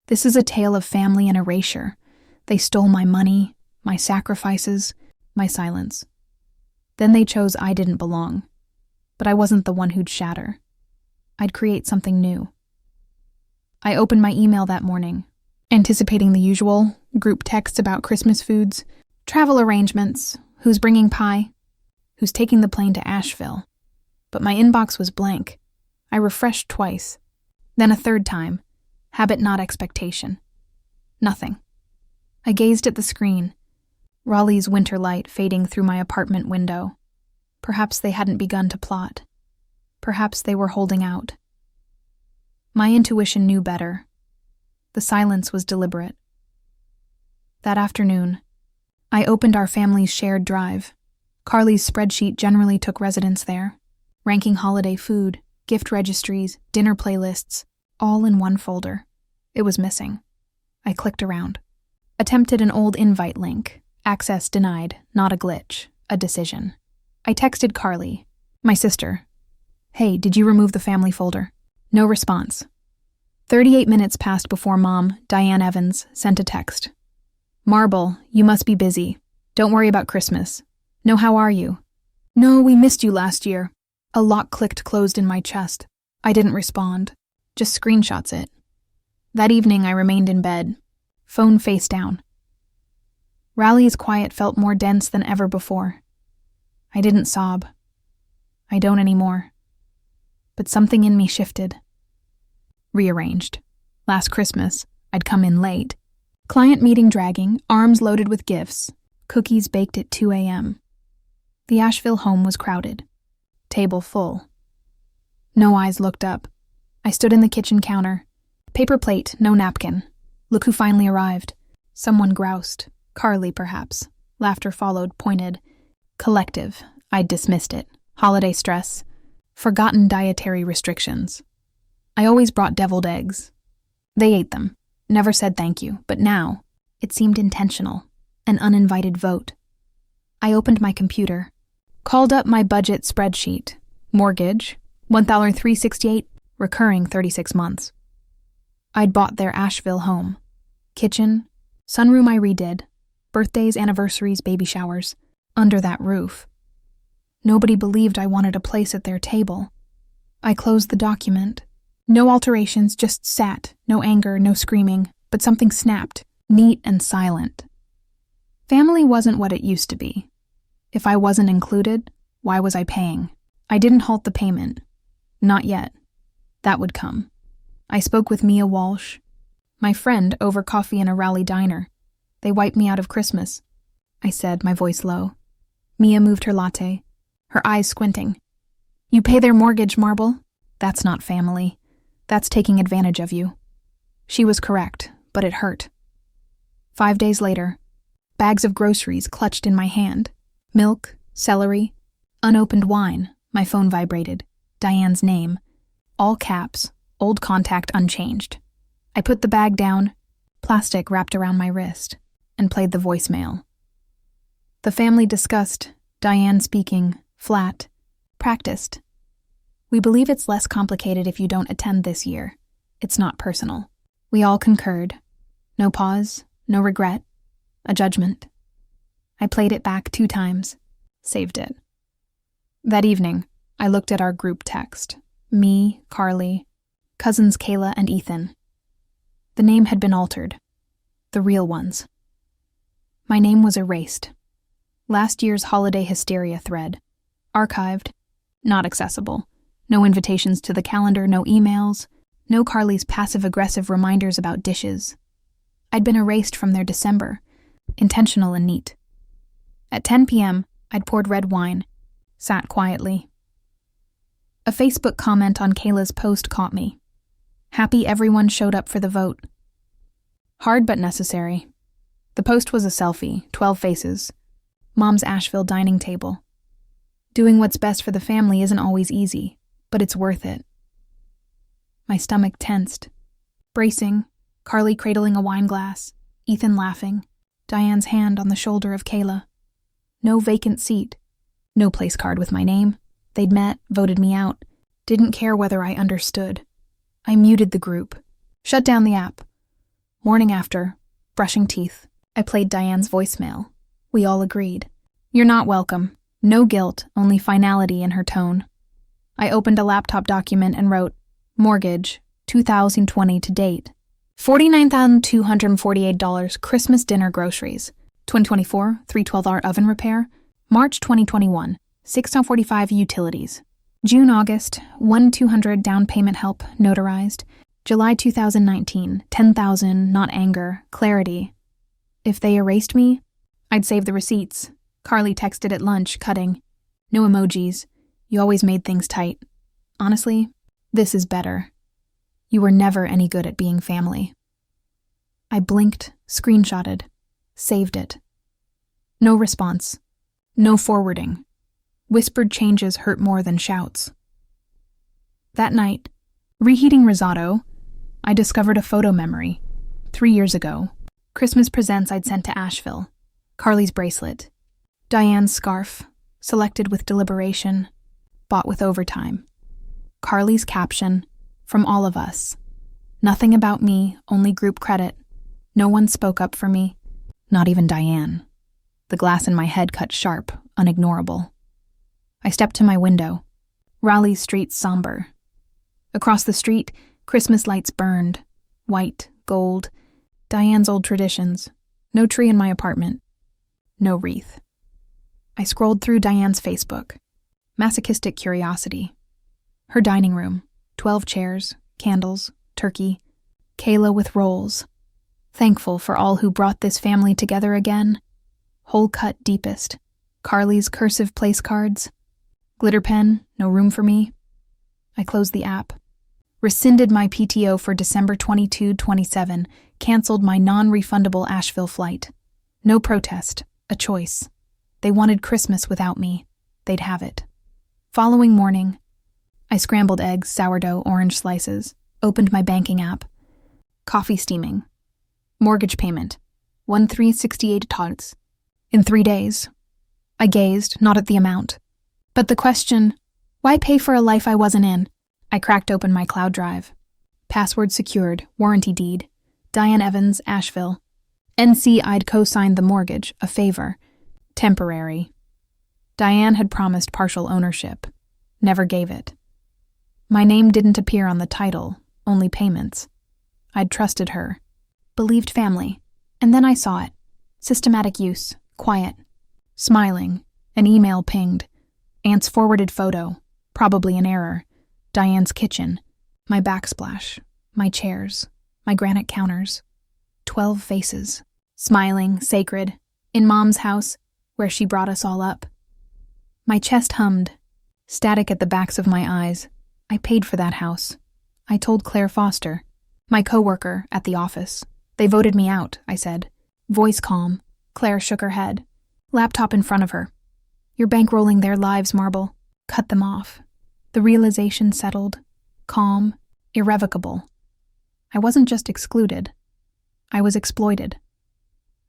This is a tale of family and erasure. They stole my money, my sacrifices, my silence. Then they chose I didn't belong. But I wasn't the one who'd shatter. I'd create something new. I opened my email that morning, anticipating the usual group texts about Christmas foods, travel arrangements, who's bringing pie, who's taking the plane to Asheville. But my inbox was blank. I refreshed twice, then a third time, habit not expectation. Nothing. I gazed at the screen, Raleigh's winter light fading through my apartment window. Perhaps they hadn't begun to plot. Perhaps they were holding out. My intuition knew better. The silence was deliberate. That afternoon, I opened our family's shared drive. Carly's spreadsheet generally took residence there, ranking holiday food, gift registries, dinner playlists, all in one folder. It was missing. I clicked around. Attempted an old invite link. Access denied, not a glitch, a decision. I texted Carly, my sister. Hey, did you remove the family folder? No response. 38 minutes passed before Mom, Diane Evans, sent a text. Marble, you must be busy. Don't worry about Christmas. No, how are you? No, we missed you last year. A lock clicked closed in my chest. I didn't respond. Just screenshots it. That evening I remained in bed, phone face down. Raleigh's quiet felt more dense than ever before. I didn't sob. I don't anymore. But something in me shifted. Rearranged. Last Christmas, I'd come in late. Client meeting dragging, arms loaded with gifts, cookies baked at 2 a.m. The Asheville home was crowded. Table full. No eyes looked up. I stood in the kitchen counter. Paper plate, no napkin. Look who finally arrived. Someone groused. Carly, perhaps. Laughter followed, pointed. Collective. I'd dismissed it. Holiday stress. Forgotten dietary restrictions. I always brought deviled eggs. They ate them. Never said thank you, but now, it seemed intentional. An uninvited vote. I opened my computer. Called up my budget spreadsheet. Mortgage, $1,368, recurring 36 months. I'd bought their Asheville home. Kitchen, sunroom I redid, birthdays, anniversaries, baby showers, under that roof. Nobody believed I wanted a place at their table. I closed the document. No alterations, just sat, no anger, no screaming, but something snapped, neat and silent. Family wasn't what it used to be. If I wasn't included, why was I paying? I didn't halt the payment. Not yet. That would come. I spoke with Mia Walsh, my friend, over coffee in a Raleigh diner. They wiped me out of Christmas, I said, my voice low. Mia moved her latte, her eyes squinting. You pay their mortgage, Marble? That's not family. That's taking advantage of you. She was correct, but it hurt. 5 days later, bags of groceries clutched in my hand. Milk, celery, unopened wine. My phone vibrated. Diane's name. All caps, old contact unchanged. I put the bag down, plastic wrapped around my wrist, and played the voicemail. The family discussed, Diane speaking, flat, practiced. We believe it's less complicated if you don't attend this year. It's not personal. We all concurred. No pause, no regret, a judgment. I played it back 2 times, saved it. That evening, I looked at our group text. Me, Carly, cousins Kayla and Ethan. The name had been altered. The real ones. My name was erased. Last year's holiday hysteria thread. Archived. Not accessible. No invitations to the calendar, no emails, no Carly's passive-aggressive reminders about dishes. I'd been erased from their December, intentional and neat. At 10 p.m., I'd poured red wine, sat quietly. A Facebook comment on Kayla's post caught me. Happy everyone showed up for the vote. Hard but necessary. The post was a selfie, 12 faces. Mom's Asheville dining table. Doing what's best for the family isn't always easy, but it's worth it. My stomach tensed. Bracing, Carly cradling a wine glass, Ethan laughing, Diane's hand on the shoulder of Kayla. No vacant seat. No place card with my name. They'd met, voted me out. Didn't care whether I understood. I muted the group. Shut down the app. Morning after, brushing teeth, I played Diane's voicemail. We all agreed. You're not welcome. No guilt, only finality in her tone. I opened a laptop document and wrote, mortgage, 2020 to date. $49,248 Christmas dinner groceries. 2024, 312R oven repair. March 2021, 645 utilities. June, August, 1,200 down payment help, notarized. July 2019, 10,000, not anger, clarity. If they erased me, I'd save the receipts. Carly texted at lunch, cutting. No emojis. You always made things tight. Honestly, this is better. You were never any good at being family. I blinked, screenshotted, saved it. No response. No forwarding. Whispered changes hurt more than shouts. That night, reheating risotto, I discovered a photo memory. 3 years ago, Christmas presents I'd sent to Asheville. Carly's bracelet. Diane's scarf, selected with deliberation, bought with overtime. Carly's caption, from all of us. Nothing about me, only group credit. No one spoke up for me, not even Diane. The glass in my head cut sharp, unignorable. I stepped to my window. Raleigh Street somber. Across the street, Christmas lights burned. White, gold. Diane's old traditions. No tree in my apartment. No wreath. I scrolled through Diane's Facebook. Masochistic curiosity. Her dining room. 12 chairs, candles, turkey. Kayla with rolls. Thankful for all who brought this family together again. Hole cut deepest. Carly's cursive place cards. Glitter pen, no room for me. I closed the app. Rescinded my PTO for December 22-27. Canceled my non-refundable Asheville flight. No protest, a choice. They wanted Christmas without me. They'd have it. Following morning, I scrambled eggs, sourdough, orange slices, opened my banking app. Coffee steaming. Mortgage payment, $1,368. In 3 days. I gazed, not at the amount, but the question, why pay for a life I wasn't in? I cracked open my cloud drive. Password secured, warranty deed. Diane Evans, Asheville. NC I'd co-signed the mortgage, a favor. Temporary. Diane had promised partial ownership. Never gave it. My name didn't appear on the title, only payments. I'd trusted her. Believed family. And then I saw it. Systematic use. Quiet. Smiling. An email pinged. Aunt's forwarded photo. Probably an error. Diane's kitchen. My backsplash. My chairs. My granite counters. 12 faces. Smiling, sacred. In Mom's house, where she brought us all up. My chest hummed. Static at the backs of my eyes. I paid for that house. I told Claire Foster. My coworker at the office. They voted me out, I said. Voice calm. Claire shook her head. Laptop in front of her. You're bankrolling their lives, Marble. Cut them off. The realization settled. Calm. Irrevocable. I wasn't just excluded. I was exploited.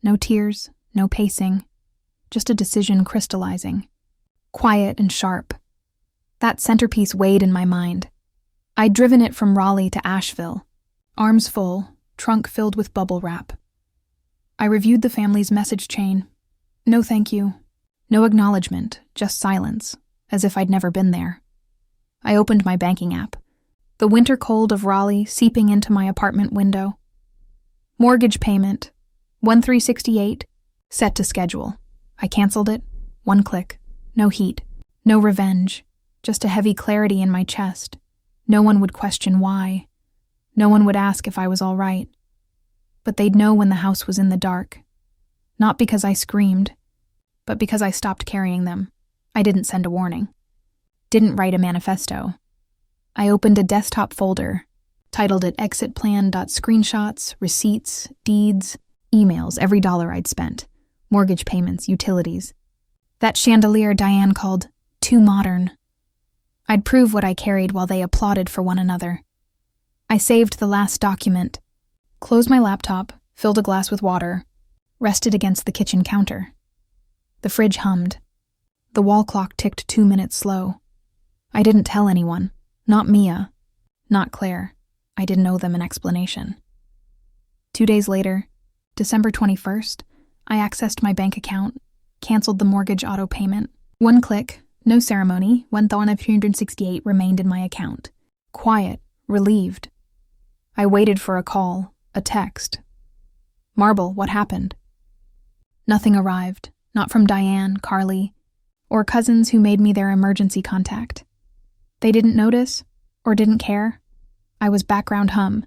No tears, no pacing. Just a decision crystallizing. Quiet and sharp. That centerpiece weighed in my mind. I'd driven it from Raleigh to Asheville. Arms full, trunk filled with bubble wrap. I reviewed the family's message chain. No thank you. No acknowledgement, just silence, as if I'd never been there. I opened my banking app. The winter cold of Raleigh seeping into my apartment window. Mortgage payment, $1,368, set to schedule. I canceled it. 1 click. No heat. No revenge. Just a heavy clarity in my chest. No one would question why. No one would ask if I was all right. But they'd know when the house was in the dark. Not because I screamed, but because I stopped carrying them. I didn't send a warning. Didn't write a manifesto. I opened a desktop folder, titled it exitplan.screenshots, receipts, deeds, emails, every dollar I'd spent, mortgage payments, utilities. That chandelier Diane called too modern. I'd prove what I carried while they applauded for one another. I saved the last document, closed my laptop, filled a glass with water, rested against the kitchen counter. The fridge hummed. The wall clock ticked 2 minutes slow. I didn't tell anyone. Not Mia. Not Claire. I didn't owe them an explanation. 2 days later, December 21st, I accessed my bank account, canceled the mortgage auto payment. One click, no ceremony, $1,368 remained in my account. Quiet, relieved. I waited for a call, a text. Marble, what happened? Nothing arrived, not from Diane, Carly, or cousins who made me their emergency contact. They didn't notice, or didn't care. I was background hum,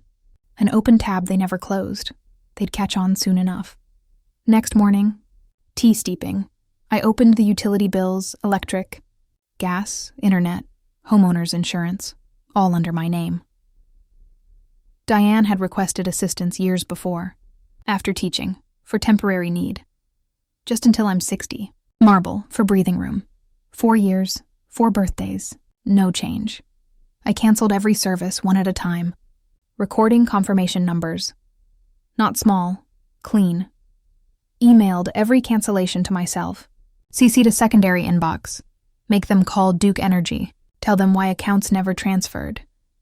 an open tab they never closed. They'd catch on soon enough. Next morning, tea steeping, I opened the utility bills, electric, gas, internet, homeowner's insurance, all under my name. Diane had requested assistance years before, after teaching, for temporary need. Just until I'm 60. Marble, for breathing room. 4 years, 4 birthdays, no change. I canceled every service one at a time. Recording confirmation numbers. Not small, clean. Emailed every cancellation to myself. CC'd a secondary inbox. Make them call Duke Energy. Tell them why accounts never transferred.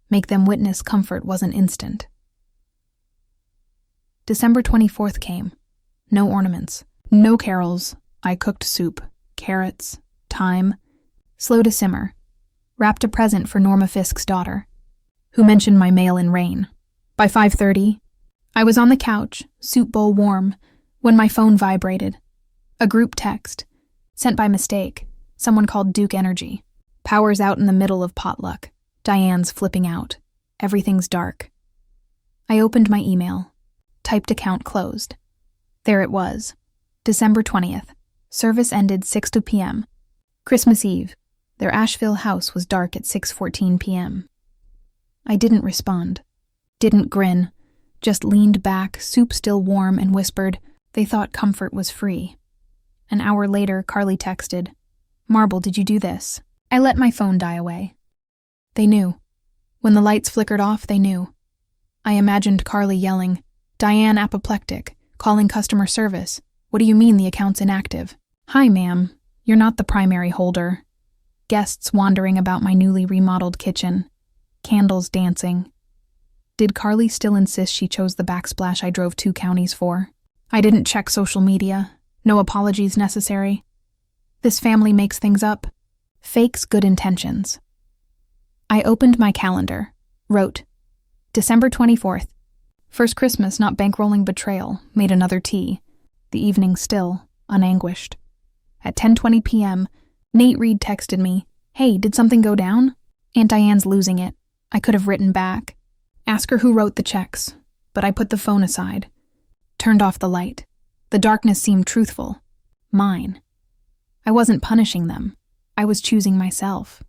Make them witness comfort wasn't instant. December 24th came. No ornaments. No carols. I cooked soup, carrots, thyme, slow to simmer. Wrapped a present for Norma Fisk's daughter, who mentioned my mail in rain. By 5:30, I was on the couch, soup bowl warm, when my phone vibrated. A group text, sent by mistake. Someone called Duke Energy. Power's out in the middle of potluck. Diane's flipping out. Everything's dark. I opened my email. Typed account closed. There it was. December 20th. Service ended 6 p.m. Christmas Eve. Their Asheville house was dark at 6:14 p.m. I didn't respond. Didn't grin. Just leaned back, soup still warm, and whispered, they thought comfort was free. An hour later, Carly texted, Marble, did you do this? I let my phone die away. They knew. When the lights flickered off, they knew. I imagined Carly yelling, Diane apoplectic, calling customer service. What do you mean the account's inactive? Hi, ma'am. You're not the primary holder. Guests wandering about my newly remodeled kitchen. Candles dancing. Did Carly still insist she chose the backsplash I drove 2 counties for? I didn't check social media. No apologies necessary. This family makes things up. Fakes good intentions. I opened my calendar. Wrote, December 24th. First Christmas not bankrolling betrayal. Made another tea. The evening still, unanguished. At 10:20 p.m., Nate Reed texted me, Hey, did something go down? Aunt Diane's losing it. I could have written back. Ask her who wrote the checks. But I put the phone aside. Turned off the light. The darkness seemed truthful. Mine. I wasn't punishing them. I was choosing myself.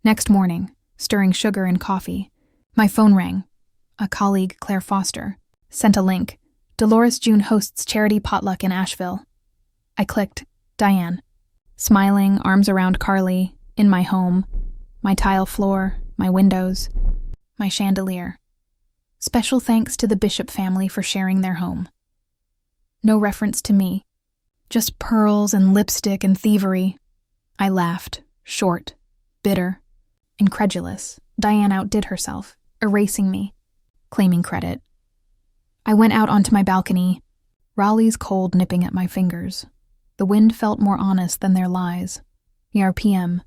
Next morning, stirring sugar in coffee, my phone rang. A colleague, Claire Foster, sent a link. Dolores June hosts charity potluck in Asheville. I clicked, Diane. Smiling, arms around Carly, in my home, my tile floor, my windows, my chandelier. Special thanks to the Bishop family for sharing their home. No reference to me, just pearls and lipstick and thievery. I laughed, short, bitter, incredulous. Diane outdid herself, erasing me, claiming credit. I went out onto my balcony, Raleigh's cold nipping at my fingers. The wind felt more honest than their lies. ERPM.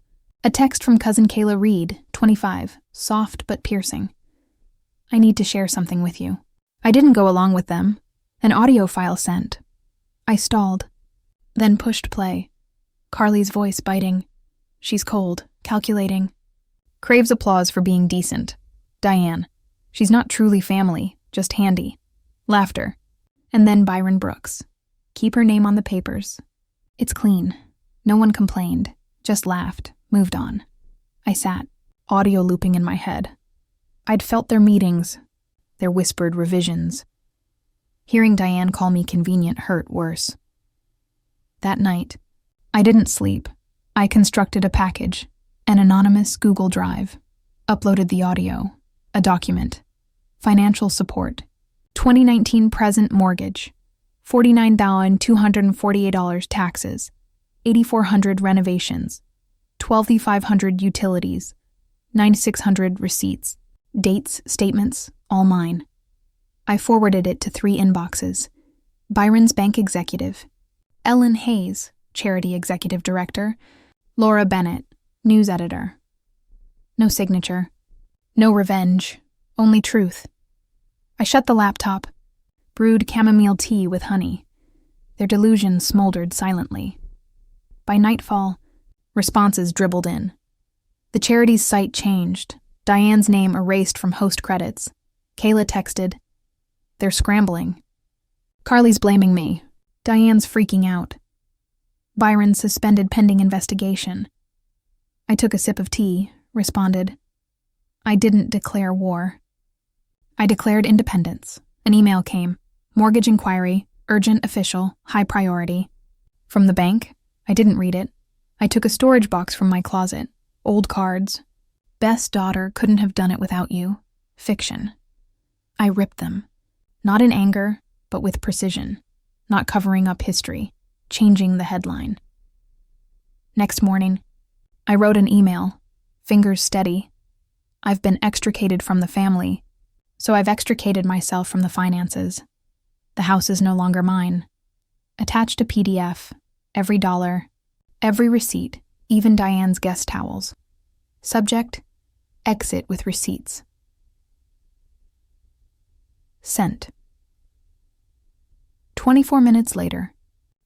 A text from cousin Kayla Reed, 25, soft but piercing. I need to share something with you. I didn't go along with them. An audio file sent. I stalled, then pushed play. Carly's voice biting. She's cold, calculating. Craves applause for being decent. Diane. She's not truly family, just handy. Laughter. And then Byron Brooks. Keep her name on the papers. It's clean. No one complained, just laughed, moved on. I sat, audio looping in my head. I'd felt their meetings, their whispered revisions. Hearing Diane call me convenient hurt worse. That night, I didn't sleep. I constructed a package, an anonymous Google Drive, uploaded the audio, a document, financial support, 2019 present mortgage, $49,248 taxes, $8,400 renovations, $12,500 utilities, $9,600 receipts, dates, statements, all mine. I forwarded it to 3 inboxes. Byron's bank executive, Ellen Hayes, charity executive director, Laura Bennett, news editor. No signature. No revenge. Only truth. I shut the laptop, brewed chamomile tea with honey. Their delusion smoldered silently. By nightfall, responses dribbled in. The charity's site changed. Diane's name erased from host credits. Kayla texted, "They're scrambling." Carly's blaming me. Diane's freaking out. Byron suspended pending investigation. I took a sip of tea, responded, "I didn't declare war. I declared independence." An email came. Mortgage inquiry, urgent official, high priority. From the bank? I didn't read it. I took a storage box from my closet. Old cards. "Best daughter, couldn't have done it without you." Fiction. I ripped them. Not in anger, but with precision. Not covering up history. Changing the headline. Next morning, I wrote an email. Fingers steady. I've been extricated from the family, so I've extricated myself from the finances. The house is no longer mine. Attached a PDF. Every dollar. Every receipt. Even Diane's guest towels. Subject, exit with receipts. Sent. 24 minutes later,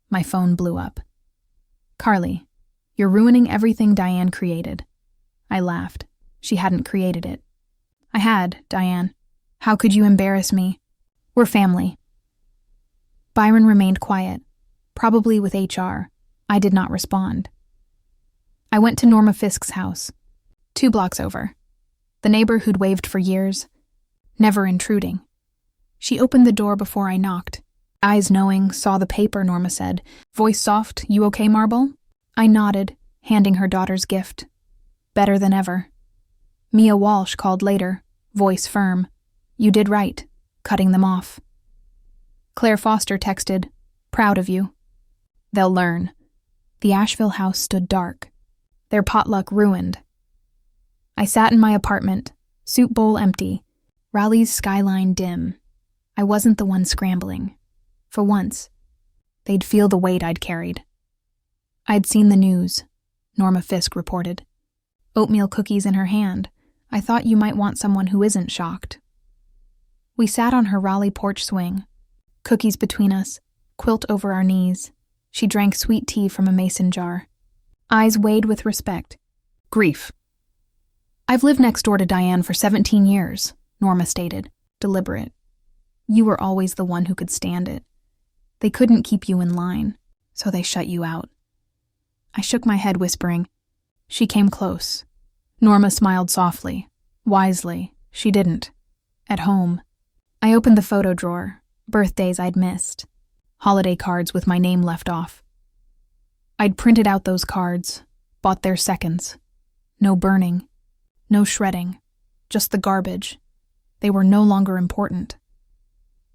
my phone blew up. "Carly, you're ruining everything Diane created." I laughed. She hadn't created it. "I had, Diane. How could you embarrass me? We're family." Byron remained quiet, probably with HR. I did not respond. I went to Norma Fisk's house, 2 blocks over. The neighbor who'd waved for years, never intruding. She opened the door before I knocked. Eyes knowing, saw the paper, Norma said. Voice soft, "You okay, Marble?" I nodded, handing her daughter's gift. Better than ever. Mia Walsh called later, voice firm. "You did right, cutting them off." Claire Foster texted, "Proud of you." They'll learn. The Asheville house stood dark. Their potluck ruined. I sat in my apartment, soup bowl empty, Raleigh's skyline dim. I wasn't the one scrambling. For once, they'd feel the weight I'd carried. I'd seen the news, Norma Fisk reported. Oatmeal cookies in her hand. I thought you might want someone who isn't shocked. We sat on her Raleigh porch swing, cookies between us, quilt over our knees. She drank sweet tea from a mason jar. Eyes weighed with respect. Grief. "I've lived next door to Diane for 17 years, Norma stated, deliberate. "You were always the one who could stand it. They couldn't keep you in line, so they shut you out." I shook my head, whispering. She came close. Norma smiled softly, wisely. She didn't. At home. I opened the photo drawer, birthdays I'd missed, holiday cards with my name left off. I'd printed out those cards, bought their seconds. No burning, no shredding, just the garbage. They were no longer important.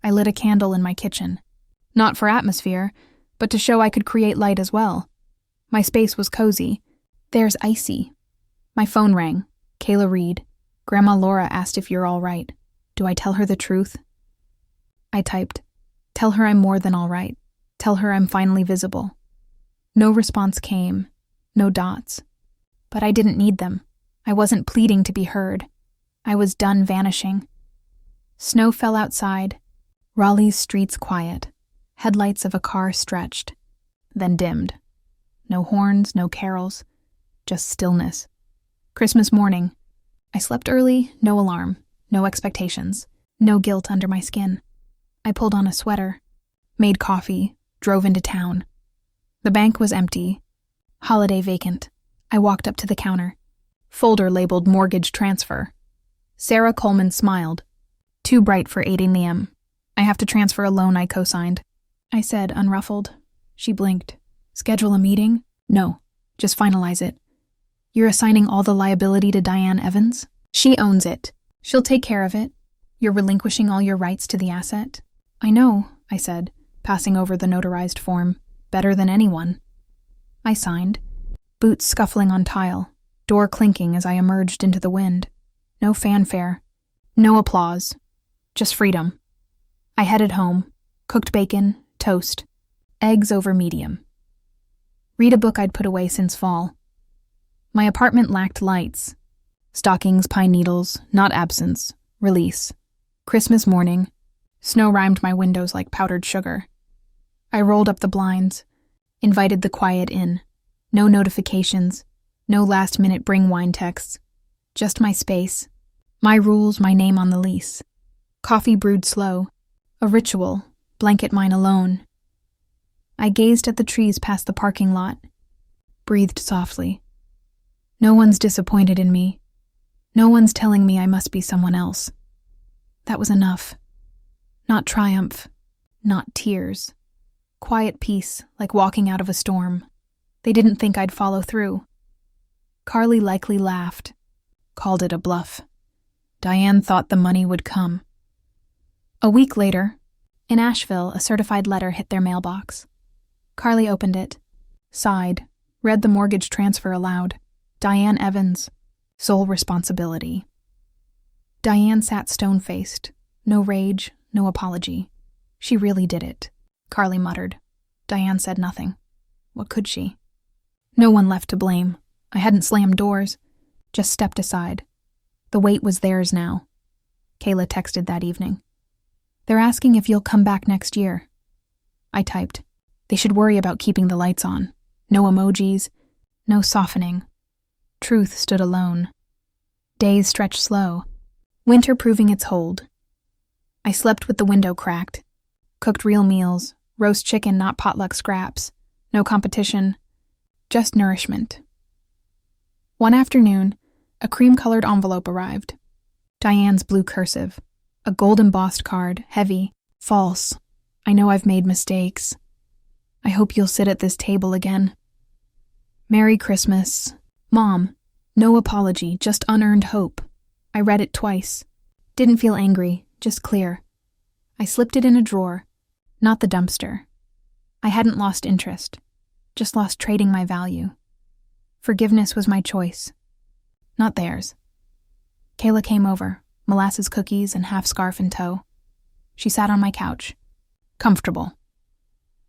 I lit a candle in my kitchen, not for atmosphere, but to show I could create light as well. My space was cozy. There's Icy. My phone rang. Kayla Reed. Grandma Laura asked if you're all right. Do I tell her the truth? I typed, "Tell her I'm more than all right. Tell her I'm finally visible." No response came. No dots. But I didn't need them. I wasn't pleading to be heard. I was done vanishing. Snow fell outside. Raleigh's streets quiet. Headlights of a car stretched, then dimmed. No horns, no carols, just stillness. Christmas morning. I slept early, no alarm, no expectations, no guilt under my skin. I pulled on a sweater, made coffee, drove into town. The bank was empty, holiday vacant. I walked up to the counter. Folder labeled mortgage transfer. Sarah Coleman smiled. Too bright for 8 a.m. I have to transfer a loan I co-signed. I said, unruffled. She blinked. Schedule a meeting? No, just finalize it. You're assigning all the liability to Diane Evans? She owns it. She'll take care of it. You're relinquishing all your rights to the asset? I know, I said, passing over the notarized form. Better than anyone. I signed. Boots scuffling on tile. Door clinking as I emerged into the wind. No fanfare. No applause. Just freedom. I headed home, cooked bacon, toast, eggs over medium. Read a book I'd put away since fall. My apartment lacked lights. Stockings, pine needles, not absence, release. Christmas morning. Snow rhymed my windows like powdered sugar. I rolled up the blinds, invited the quiet in. No notifications, no last-minute bring wine texts. Just my space, my rules, my name on the lease. Coffee brewed slow, a ritual, blanket mine alone. I gazed at the trees past the parking lot, breathed softly. No one's disappointed in me. No one's telling me I must be someone else. That was enough. Not triumph, not tears. Quiet peace, like walking out of a storm. They didn't think I'd follow through. Carly likely laughed, called it a bluff. Diane thought the money would come. A week later, in Asheville, a certified letter hit their mailbox. Carly opened it, sighed, read the mortgage transfer aloud. Diane Evans, sole responsibility. Diane sat stone-faced, no rage, no apology. She really did it, Carly muttered. Diane said nothing. What could she? No one left to blame. I hadn't slammed doors, just stepped aside. The weight was theirs now. Kayla texted that evening. They're asking if you'll come back next year. I typed. They should worry about keeping the lights on. No emojis, no softening. Truth stood alone. Days stretched slow, winter proving its hold. I slept with the window cracked, cooked real meals, roast chicken, not potluck scraps, no competition, just nourishment. One afternoon, a cream-colored envelope arrived. Diane's blue cursive, a gold-embossed card, heavy, false. I know I've made mistakes. I hope you'll sit at this table again. Merry Christmas. Mom, no apology, just unearned hope. I read it twice. Didn't feel angry, just clear. I slipped it in a drawer, not the dumpster. I hadn't lost interest, just lost trading my value. Forgiveness was my choice, not theirs. Kayla came over, molasses cookies and half scarf in tow. She sat on my couch, comfortable.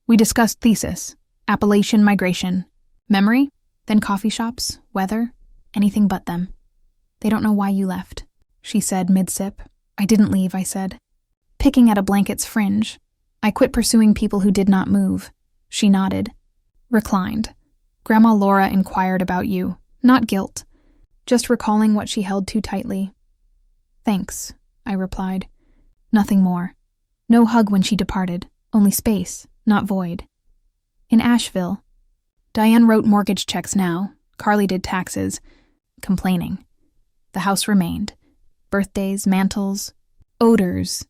We discussed thesis, Appalachian migration, memory, then coffee shops, weather, anything but them. They don't know why you left, she said mid-sip. I didn't leave, I said. Picking at a blanket's fringe. I quit pursuing people who did not move. She nodded. Reclined. Grandma Laura inquired about you. Not guilt. Just recalling what she held too tightly. Thanks, I replied. Nothing more. No hug when she departed. Only space, not void. In Asheville, Diane wrote mortgage checks now. Carly did taxes. Complaining. The house remained. Birthdays, mantles, odors.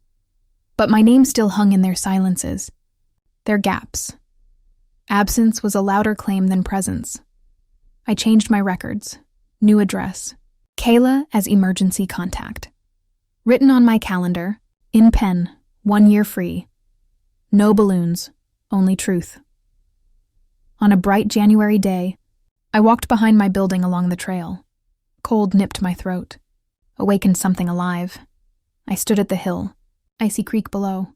But my name still hung in their silences. Their gaps. Absence was a louder claim than presence. I changed my records. New address. Kayla as emergency contact. Written on my calendar, in pen, 1 year free. No balloons, only truth. On a bright January day, I walked behind my building along the trail. Cold nipped my throat, awakened something alive. I stood at the hill, icy creek below.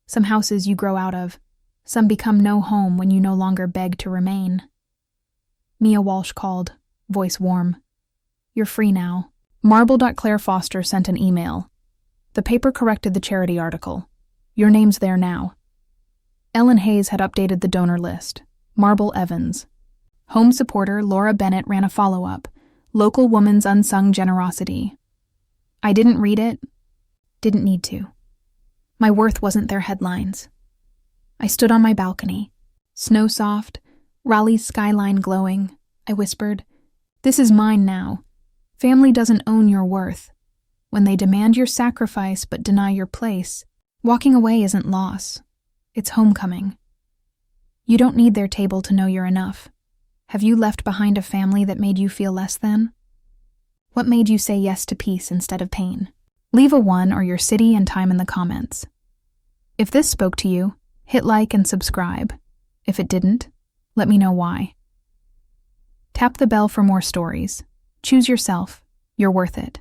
Some houses you grow out of, some become no home when you no longer beg to remain. Mia Walsh called, voice warm. You're free now. Marble.Claire Foster sent an email. The paper corrected the charity article. Your name's there now. Ellen Hayes had updated the donor list. Marble Evans. Home supporter Laura Bennett ran a follow-up. Local woman's unsung generosity. I didn't read it. Didn't need to. My worth wasn't their headlines. I stood on my balcony. Snow soft, Raleigh's skyline glowing. I whispered, this is mine now. Family doesn't own your worth. When they demand your sacrifice but deny your place, walking away isn't loss. It's homecoming. You don't need their table to know you're enough. Have you left behind a family that made you feel less than? What made you say yes to peace instead of pain? Leave a 1 or your city and time in the comments. If this spoke to you, hit like and subscribe. If it didn't, let me know why. Tap the bell for more stories. Choose yourself. You're worth it.